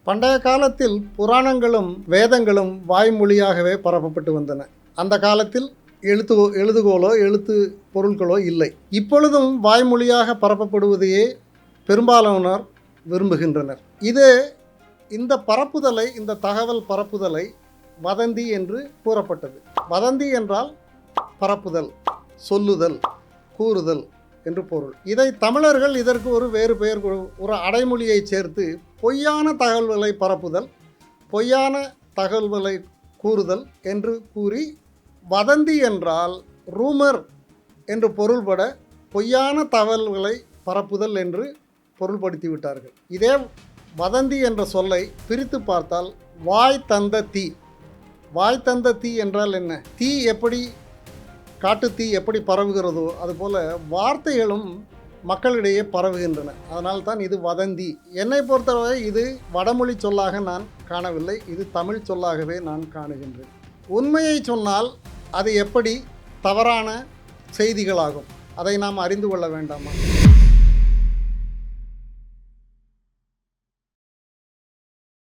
பண்டைய காலத்தில் புராணங்களும் வேதங்களும் வாய்மொழியாகவே பரப்பப்பட்டு வந்தன. அந்த காலத்தில் எழுதுகோலோ எழுத்து பொருட்களோ இல்லை. இப்பொழுதும் வாய்மொழியாக பரப்பப்படுவதையே பெரும்பாலானோர் விரும்புகின்றனர். இந்த பரப்புதலை, இந்த தகவல் பரப்புதலை வதந்தி என்று கூறப்பட்டது. வதந்தி என்றால் பரப்புதல், சொல்லுதல், கூறுதல் என்று பொருள். இதை தமிழர்கள் இதற்கு ஒரு வேறு பெயர், ஒரு அடைமொழியை சேர்த்து பொய்யான தகவல்களை பரப்புதல், பொய்யான தகவல்களை கூறுதல் என்று கூறி, வதந்தி என்றால் ரூமர் என்று பொருள்பட பொய்யான தகவல்களை பரப்புதல் என்று பொருள்படுத்தி விட்டார்கள். இதே வதந்தி என்ற சொல்லை பிரித்து பார்த்தால் வாய் தந்த தீ. வாய் தந்த தீ என்றால் என்ன? தீ எப்படி, காட்டுத்தீ எப்படி பரவுகிறதோ அதுபோல் வார்த்தைகளும் மக்களிடையே பரவுகின்றன. அதனால்தான் இது வதந்தி. என்னை பொறுத்தவரை இது வடமொழி சொல்லாக நான் காணவில்லை, இது தமிழ் சொல்லாகவே நான் காணுகின்றேன். உண்மையை சொன்னால் அது எப்படி தவறான செய்திகளாகும், அதை நாம் அறிந்து கொள்ள வேண்டாமா?